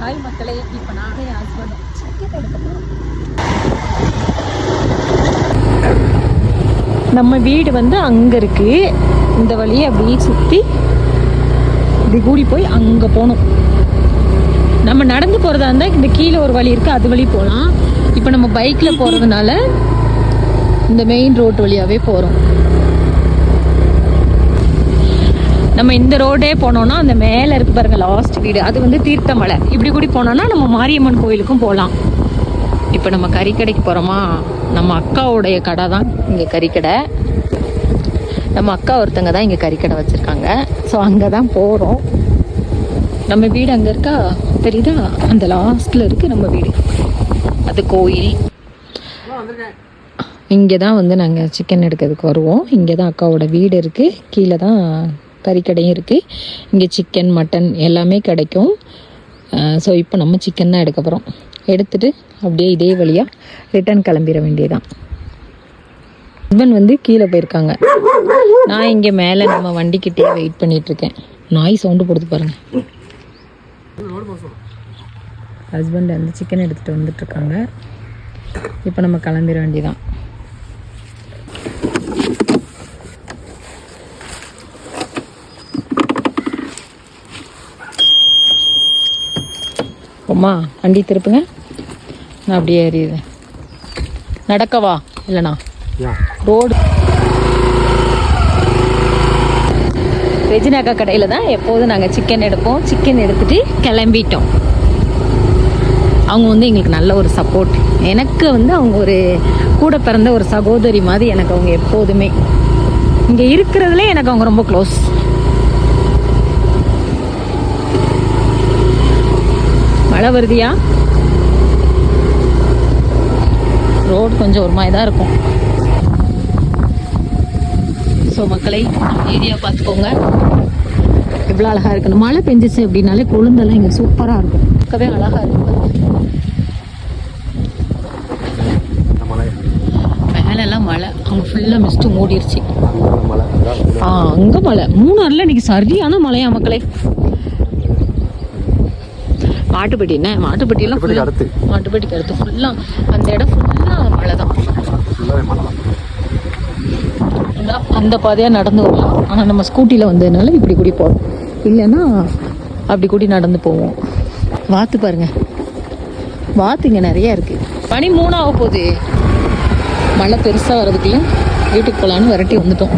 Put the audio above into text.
Hi மக்களே, இப்போ நானே என் ஹஸ்பண்ட் சிக்கன் எடுக்க போகிறோம். நம்ம வீடு வந்து அங்கே இருக்குது. இந்த வழியை அப்படியே சுற்றி இப்படி கூடி போய் அங்கே போகணும். நம்ம நடந்து போகிறதா இருந்தால் இந்த கீழே ஒரு வழி இருக்குது, அது வழி போகலாம். இப்போ நம்ம பைக்கில் போகிறதுனால இந்த மெயின் ரோட் வழியாகவே போகிறோம். நம்ம இந்த ரோடே போனோம்னா அந்த மேலே இருக்கு பாருங்க லாஸ்ட் வீடு, அது வந்து தீர்த்தமலை. இப்படி கூடி போனோம்னா நம்ம மாரியம்மன் கோயிலுக்கும் போகலாம். இப்போ நம்ம கறிக்கடைக்கு போகிறோமா, நம்ம அக்காவுடைய கடை தான் இங்கே கறிக்கடை. நம்ம அக்கா ஒருத்தங்க தான் இங்கே கறிக்கடை வச்சுருக்காங்க. ஸோ அங்கே தான் போகிறோம். நம்ம வீடு அங்கே இருக்கா தெரியுதா, அந்த லாஸ்ட்டில் இருக்குது நம்ம வீடு, அது கோயில். இங்கே தான் வந்து நாங்கள் சிக்கன் எடுக்கிறதுக்கு வருவோம். இங்கே தான் அக்காவோட வீடு இருக்குது, கீழே தான் கறிக்கடையும் இருக்குது. இங்கே சிக்கன் மட்டன் எல்லாமே கிடைக்கும். ஸோ இப்போ நம்ம சிக்கன் தான் எடுக்க போகிறோம். எடுத்துகிட்டு அப்படியே இதே வழியாக ரிட்டர்ன் கிளம்பிட வேண்டியதான். ஹஸ்பண்ட் வந்து கீழே போயிருக்காங்க, நான் இங்கே மேலே நம்ம வண்டிக்கிட்டே வெயிட் பண்ணிகிட்ருக்கேன். நாய் சவுண்டு போடுது பாருங்கள். ஹஸ்பண்ட் வந்து சிக்கன் எடுத்துகிட்டு வந்துட்டுருக்காங்க. இப்போ நம்ம கிளம்பிட வேண்டியதான். அம்மா வண்டி திருப்புங்க, நான் அப்படியே ஏறிடுறேன். நடக்கவா இல்லைண்ணா ரோடு. ரெஜினாக்கா கடையில் தான் எப்போதும் நாங்கள் சிக்கன் எடுப்போம். சிக்கன் எடுத்துகிட்டு கிளம்பிட்டோம். அவங்க வந்து எங்களுக்கு நல்ல ஒரு சப்போர்ட். எனக்கு வந்து அவங்க ஒரு கூட பிறந்த ஒரு சகோதரி மாதிரி. எனக்கு அவங்க எப்போதுமே இங்கே இருக்கிறதுலே எனக்கு அவங்க ரொம்ப க்ளோஸ். மழை வருதியா, ரோடு கொஞ்சம் ஒரு மாதிரி தான் இருக்கும். ஸோ மக்களை ஏரியா பார்த்துக்கோங்க, எவ்வளோ அழகாக இருக்குன்னு. மழை பெஞ்சிச்சு அப்படின்னாலே கொழுந்தெல்லாம் இங்கே சூப்பராக இருக்கும், பார்க்கவே அழகாக இருக்கும். மேலெல்லாம் மழை, அவங்க ஃபுல்லாக மிஸ்ட்டு மூடிருச்சு. அங்கே மழை. மூணாறில் இன்னைக்கு சரியான மழையா மக்களே. மாட்டுப்பட்டி என்ன, மாட்டுப்பட்டியெல்லாம் மாட்டுப்பட்டிக்கு அடுத்து ஃபுல்லாக அந்த இடம் ஃபுல்லாக மழை தான். அந்த பாதையாக நடந்து வரலாம். ஆனால் நம்ம ஸ்கூட்டியில் வந்ததுனால இப்படி கூடி போகிறோம், இல்லைன்னா அப்படி கூடி நடந்து போவோம். வாத்து பாருங்க, வாத்து இங்கே நிறையா இருக்குது. மணி 3 ஆக போகுது. மழை பெருசாக வர்றதுக்குள்ளே வீட்டுக்கு போகலான்னு விரட்டி வந்துட்டோம்.